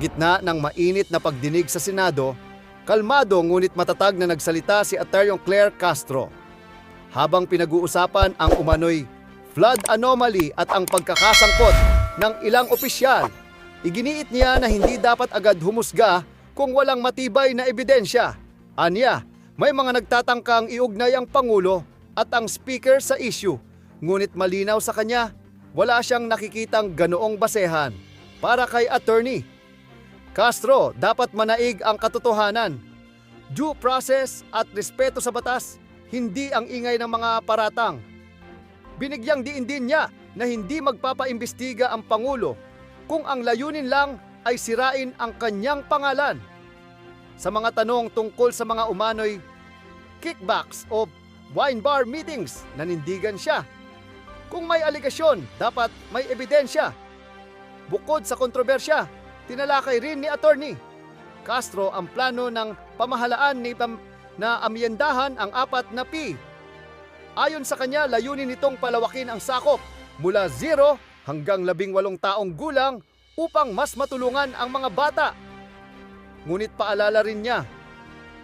gitna ng mainit na pagdinig sa Senado, kalmado ngunit matatag na nagsalita si Atty. Claire Castro. Habang pinag-uusapan ang umano'y flood anomaly at ang pagkakasangkot ng ilang opisyal, iginiit niya na hindi dapat agad humusga kung walang matibay na ebidensya. Anya, may mga nagtatangkang iugnay ang Pangulo at ang Speaker sa issue, ngunit malinaw sa kanya, wala siyang nakikitang ganoong basehan. Para kay Attorney Castro, dapat manaig ang katotohanan. Due process at respeto sa batas, hindi ang ingay ng mga paratang. Binigyang diin din niya na hindi magpapaimbestiga ang Pangulo kung ang layunin lang ay sirain ang kanyang pangalan. Sa mga tanong tungkol sa mga umano'y kickbacks o wine bar meetings, nanindigan siya. Kung may aligasyon, dapat may ebidensya. Bukod sa kontrobersya, tinalakay rin ni Attorney Castro ang plano ng pamahalaan na amyendahan ang 4 na P. Ayon sa kanya, layunin nitong palawakin ang sakop mula 0 hanggang 18 taong gulang upang mas matulungan ang mga bata. Ngunit paalala rin niya,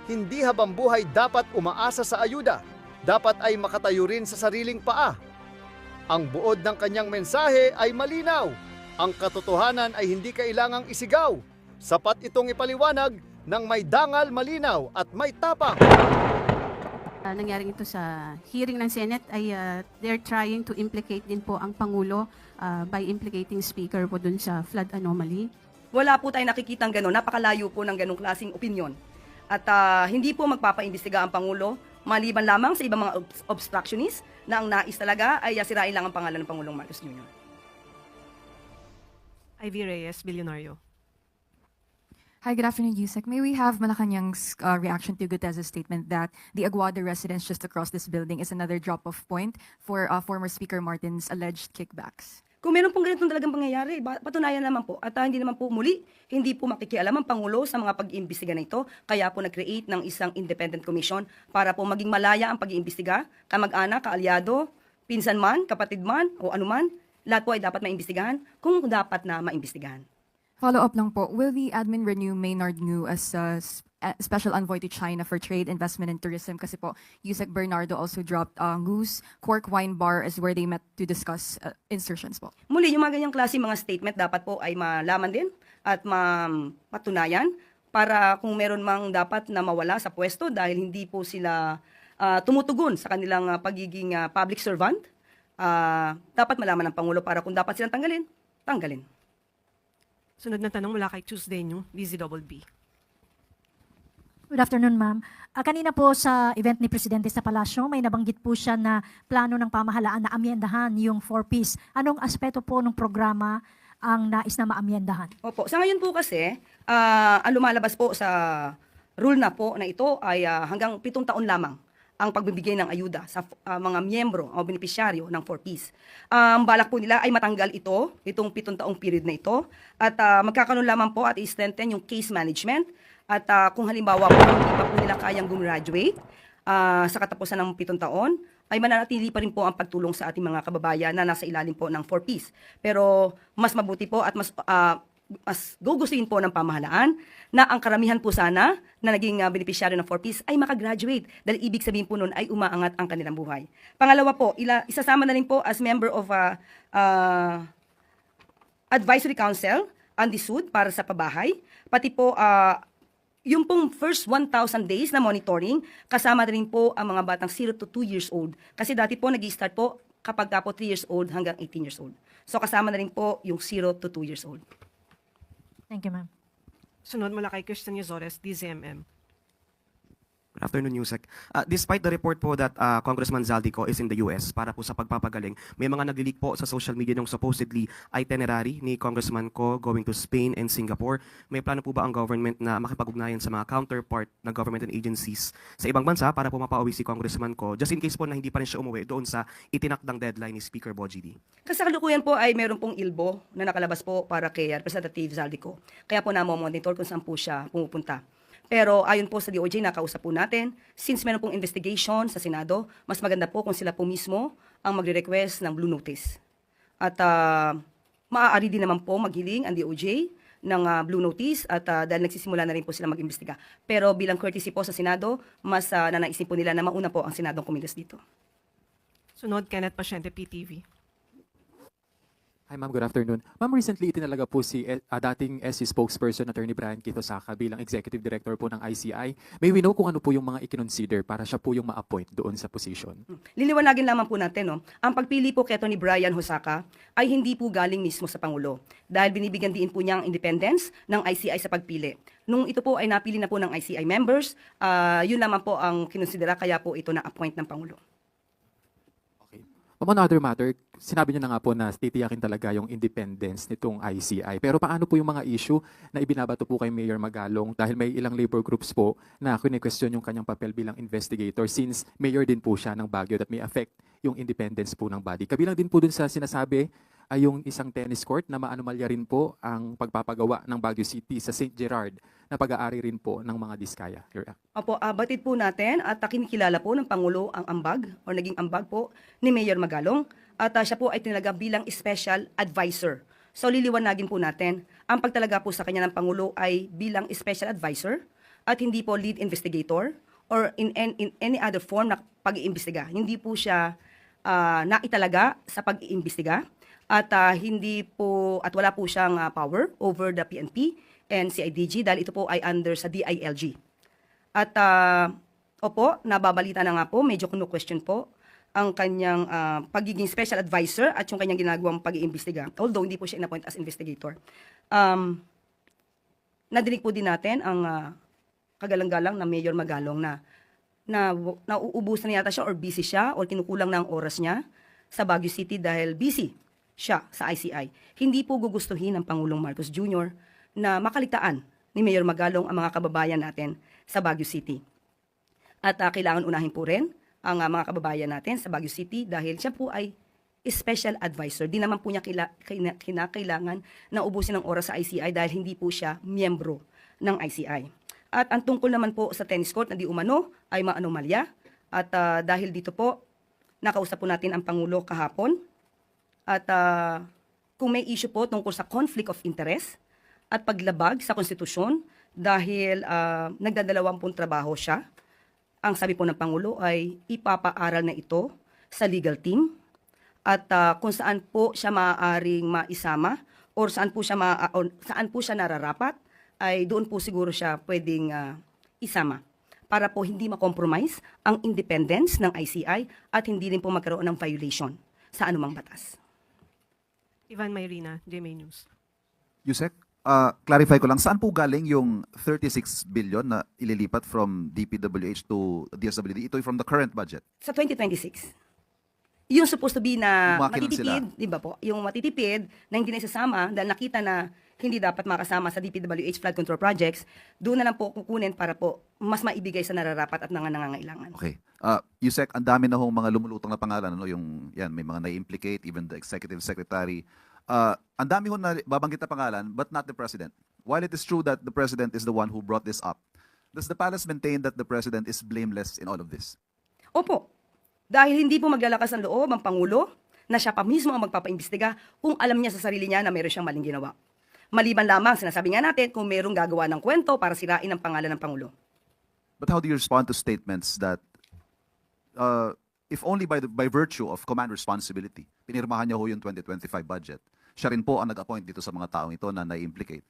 hindi habang buhay dapat umaasa sa ayuda, dapat ay makatayo rin sa sariling paa. Ang buod ng kanyang mensahe ay malinaw. Ang katotohanan ay hindi kailangang isigaw. Sapat itong ipaliwanag ng may dangal, malinaw at may tapang. Nangyari ito sa hearing ng Senate ay they're trying to implicate din po ang Pangulo by implicating Speaker po dun sa flood anomaly. Wala po tayong nakikitang gano'n. Napakalayo po ng ganong klaseng opinyon. At hindi po magpapaimbestiga ang Pangulo, maliban lamang sa ibang mga obstructionists na ang nais talaga ay sirain lang ang pangalan ng Pangulong Marcos Jr. Ivy Reyes, Billionario. Hi, good afternoon, Yusek. May we have Malacanang's reaction to Gutez's statement that the Aguada residence just across this building is another drop-off point for former Speaker Martin's alleged kickbacks? Kung meron pong ganitong talagang pangyayari, patunayan naman po. At hindi naman po muli, hindi po makikialam ang Pangulo sa mga pag-iimbestiga na ito. Kaya po nag-create ng isang independent commission para po maging malaya ang pag-iimbestiga. Kamag-anak, kaalyado, pinsan man, kapatid man, o anuman, lahat po ay dapat maimbestigahan kung dapat na maimbestigahan. Follow-up lang po, will the admin renew Maynard Ngu as special envoy to China for trade, investment, and tourism? Kasi po, Yusek Bernardo also dropped Ngu's Cork Wine Bar as where they met to discuss insertions po. Muli, yung mga ganyang klase mga statement dapat po ay malaman din at mapatunayan para kung meron mang dapat na mawala sa pwesto dahil hindi po sila tumutugon sa kanilang pagiging public servant, dapat malaman ng Pangulo para kung dapat silang tanggalin, tanggalin. Sunod na tanong mula kay Tuesday New, DZBB. Good afternoon, ma'am. Kanina po sa event ni Presidente sa Palasyo, may nabanggit po siya na plano ng pamahalaan na amyendahan yung 4Ps. Anong aspeto po ng programa ang nais na maamyendahan? Opo. Sa ngayon po kasi, ang lumalabas po sa rule na po na ito ay hanggang 7 taon lamang ang pagbibigay ng ayuda sa mga miyembro o benepisyaryo ng 4Ps. Ang balak po nila ay matanggal itong 7 taong period na ito at magkakaroon lamang po at i-strengthen yung case management at kung halimbawa po hindi pa po nila kayang gumraduate sa katapusan ng 7 taon, ay mananatili pa rin po ang pagtulong sa ating mga kababayan na nasa ilalim po ng 4Ps. Pero mas mabuti po at mas gugustuhin po ng pamahalaan na ang karamihan po sana na naging beneficiary ng 4Ps ay makagraduate dahil ibig sabihin po nun ay umaangat ang kanilang buhay. Pangalawa po, isasama na rin po as member of Advisory Council on the SUD para sa pabahay, pati po yung pong first 1,000 days na monitoring, kasama na rin po ang mga batang 0 to 2 years old. Kasi dati po nag-i-start po kapag po 3 years old hanggang 18 years old. So kasama na rin po yung 0 to 2 years old. Thank you, ma'am. Sunod mula kay Christian Yuzores, DZMM. Good afternoon, Yusek. Despite the report po that Congressman Zaldico is in the US para po sa pagpapagaling, may mga nag-leak po sa social media ng supposedly itinerary ni Congressman Ko going to Spain and Singapore. May plano po ba ang government na makipag-ugnayan sa mga counterpart ng government and agencies sa ibang bansa para po mapauwi si Congressman Ko, just in case po na hindi pa rin siya umuwi doon sa itinakdang deadline ni Speaker Bogie D? Kasalukuyan po ay meron pong ilbo na nakalabas po para kay Representative Zaldico. Kaya po monitor kung saan po siya pumupunta. Pero ayon po sa DOJ, nakausap po natin, since meron pong investigation sa Senado, mas maganda po kung sila po mismo ang magre-request ng Blue Notice. At maaari din naman po maghiling ang DOJ ng Blue Notice at dahil nagsisimula na rin po sila mag-imbestiga. Pero bilang courtesy po sa Senado, mas nanaisin po nila na mauna po ang Senadong kumilos dito. Sunod, Kenneth Pasyente, PTV. Hi ma'am, good afternoon. Ma'am, recently itinalaga po si dating SC spokesperson Attorney Brian Kitosaka bilang Executive Director po ng ICI. May we know kung ano po yung mga ikinonsider para siya po yung ma-appoint doon sa position? Liliwanagin lamang po natin, no? Ang pagpili po kay Atty. Brian Hosaka ay hindi po galing mismo sa Pangulo dahil binibigyan din po niya ang independence ng ICI sa pagpili. Nung ito po ay napili na po ng ICI members, yun lamang po ang kinonsidera kaya po ito na-appoint ng Pangulo. Okay. Ma'am, on another matter, sinabi niyo na nga po na titiyakin talaga yung independence nitong ICI. Pero paano po yung mga issue na ibinabato po kay Mayor Magalong dahil may ilang labor groups po na kine-question yung kanyang papel bilang investigator since mayor din po siya ng Baguio that may affect yung independence po ng body. Kabilang din po dun sa sinasabi ay yung isang tennis court na maanomalya rin po ang pagpapagawa ng Baguio City sa St. Gerard na pag-aari rin po ng mga Diskaya. Opo, batid po natin at kinikilala po ng Pangulo ang ambag o naging ambag po ni Mayor Magalong at siya po ay tinalaga bilang special advisor. So liliwanagin po natin, ang pagtalaga po sa kanya ng Pangulo ay bilang special advisor at hindi po lead investigator or in any other form na pag-iimbestiga. Hindi po siya naitalaga sa pag-iimbestiga at hindi po at wala po siyang power over the PNP and CIDG dahil ito po ay under sa DILG. At opo, nababalita na nga po, medyo question po ang kanyang pagiging special advisor at yung kanyang ginagawang pag-iimbestiga. Although hindi po siya in-appoint as investigator. Nadinig po din natin ang kagalang-galang na Mayor Magalong na nauubusan na yata siya or busy siya or kinukulang na ang oras niya sa Baguio City dahil busy siya sa ICI. Hindi po gugustuhin ng Pangulong Marcos Jr. na makaligtaan ni Mayor Magalong ang mga kababayan natin sa Baguio City. At kailangan unahin po rin ang mga kababayan natin sa Baguio City dahil siya po ay special advisor. Di naman po niya kinakailangan na ubusin ang oras sa ICI dahil hindi po siya miyembro ng ICI. At ang tungkol naman po sa tennis court na di umano ay maanomalya. At dahil dito po, nakausap po natin ang Pangulo kahapon. At kung may issue po tungkol sa conflict of interest at paglabag sa konstitusyon dahil nagdadalawampung trabaho siya, ang sabi po ng Pangulo ay ipapaaral na ito sa legal team at kung saan po siya maaaring maisama or saan po siya nararapat ay doon po siguro siya pwedeng isama para po hindi ma-compromise ang independence ng ICI at hindi rin po magkaroon ng violation sa anumang batas. Ivan Mayrina, GMA News. Yusek, clarify ko lang, saan po galing yung 36 billion na ililipat from DPWH to DSWD? Ito ay from the current budget. Sa 2026. Yung supposed to be na Umakilan sila. matitipid, di ba po? Yung matitipid na hindi na isasama dahil nakita na hindi dapat makasama sa DPWH flood control projects, doon na lang po kukunin para po mas maibigay sa nararapat at nangangailangan. Okay. Yusek, ang dami na hong mga lumulutong na pangalan. Ano? Yung, yan, may mga na-implicate, even the executive secretary. Ang dami hong babanggit na pangalan, but not the president. While it is true that the president is the one who brought this up, does the palace maintain that the president is blameless in all of this? Opo. Dahil hindi po maglalakas ang loob ang Pangulo na siya pa mismo ang magpapaimbestiga kung alam niya sa sarili niya na meron siyang maling ginawa. Maliban lamang, sinasabi nga natin, kung merong gagawa ng kwento para sirain ang pangalan ng Pangulo. But how do you respond to statements that if only by virtue of command responsibility, pinirmahan niya ho yung 2025 budget, siya rin po ang nag-appoint dito sa mga taong ito na na-implicate.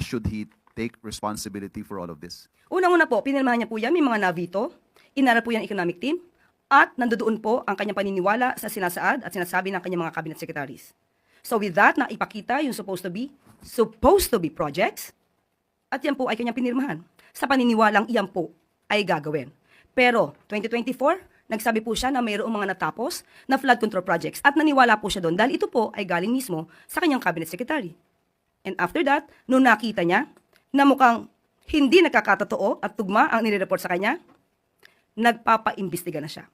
Should he take responsibility for all of this? Unang-una po, pinirmahan niya po yan, may mga navito, inaral po yan economic team, at nandoon po ang kanyang paniniwala sa sinasaad at sinasabi ng kanyang mga cabinet secretaries. So with that, naipakita yung supposed to be projects, at yan po ay kanyang pinirmahan. Sa paniniwalang iyan po ay gagawin. Pero 2024, nagsabi po siya na mayroong mga natapos na flood control projects at naniwala po siya doon dahil ito po ay galing mismo sa kanyang cabinet secretary. And after that, nung nakita niya na mukhang hindi nakakatotoo at tugma ang nire-report sa kanya, nagpapaimbestiga na siya.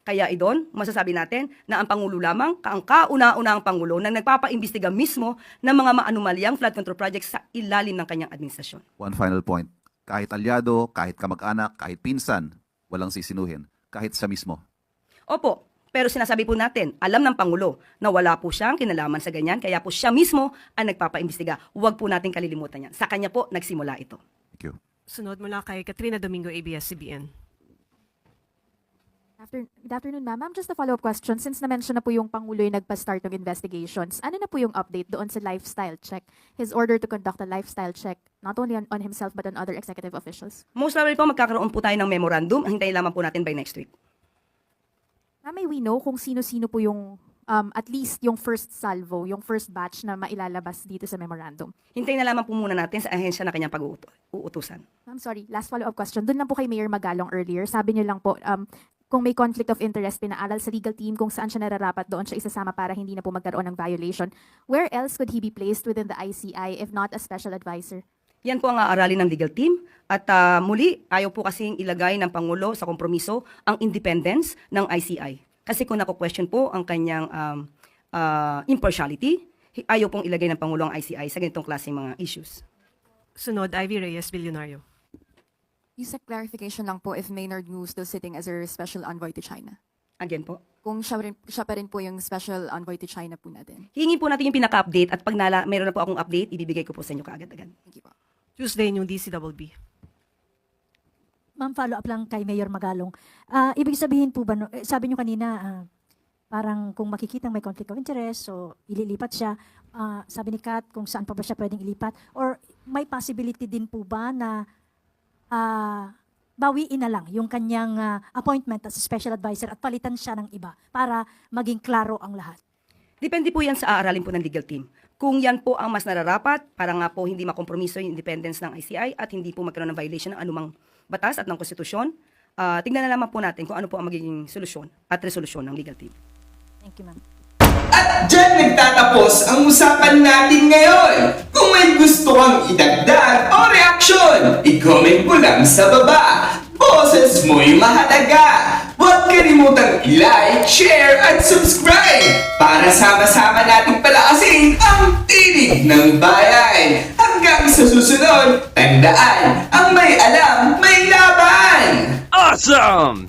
Kaya idon, masasabi natin na ang Pangulo lamang, ang kauna-unahang Pangulo na nagpapaimbestiga mismo ng mga maanumalyang flood control projects sa ilalim ng kanyang administrasyon. One final point. Kahit alyado, kahit kamag-anak, kahit pinsan, walang sisinuhin. Kahit siya mismo. Opo, Pero sinasabi po natin, alam ng Pangulo na wala po siyang kinalaman sa ganyan, kaya po siya mismo ang nagpapaimbestiga. Huwag po natin kalilimutan yan. Sa kanya po nagsimula ito. Thank you. Sunod mula kay Katrina Domingo, ABS-CBN. Good afternoon, ma'am. Ma'am, just a follow-up question. Since na-mention na po yung Pangulo yung nagpa-start ng investigations, ano na po yung update doon sa lifestyle check? His order to conduct a lifestyle check, not only on himself but on other executive officials? Most probably po magkakaroon po tayo ng memorandum. Hintayin lamang po natin by next week. Ma'am, may we know kung sino-sino po yung, at least yung first salvo, yung first batch na mailalabas dito sa memorandum? Hintayin na lamang po muna natin sa ahensya na kanyang pag-uutusan. Ma'am, sorry, last follow-up question. Doon lang po kay Mayor Magalong earlier. Sabi niyo lang po, kung may conflict of interest, pinaaral sa legal team kung saan siya nararapat, doon siya isasama para hindi na po magkaroon ng violation. Where else could he be placed within the ICI if not as special advisor? Yan po ang aaralin ng legal team. At muli, ayaw po kasing ilagay ng Pangulo sa kompromiso ang independence ng ICI. Kasi kung nako-question po ang kanyang impartiality, ayaw pong ilagay ng Pangulo ang ICI sa ganitong klaseng mga issues. Sunod, Ivy Reyes, Villonario. Yusek, clarification lang po if Maynard Ngu still sitting as a special envoy to China. Again po. Kung siya pa rin po yung special envoy to China po natin. Hingin po natin yung pinaka-update at pag mayroon na po akong update, ibibigay ko po sa inyo kaagad-agad. Thank you po. Tuesday, yung DCWB. Ma'am, follow up lang kay Mayor Magalong. Ibig sabihin po ba, sabi nyo kanina, parang kung makikita may conflict of interest, so ililipat siya. Sabi ni Kat, kung saan pa ba siya pwedeng ilipat? Or may possibility din po ba na bawiin na lang yung kanyang appointment as special advisor at palitan siya ng iba para maging klaro ang lahat? Depende po yan sa aaralin po ng legal team. Kung yan po ang mas nararapat, para nga po hindi makompromiso yung independence ng ICI at hindi po magkaroon ng violation ng anumang batas at ng konstitusyon, tingnan na naman po natin kung ano po ang magiging solusyon at resolusyon ng legal team. Thank you, ma'am. At dyan nagtatapos ang usapan natin ngayon. Kung may gusto kang idagdag o reaksyon, i-comment mo lang sa baba. Boses mo'y mahalaga. Huwag kalimutang i-like, share, at subscribe para sama-sama nating palakasin ang tinig ng bayan. Hanggang sa susunod, tandaan, ang may alam, may laban! Awesome!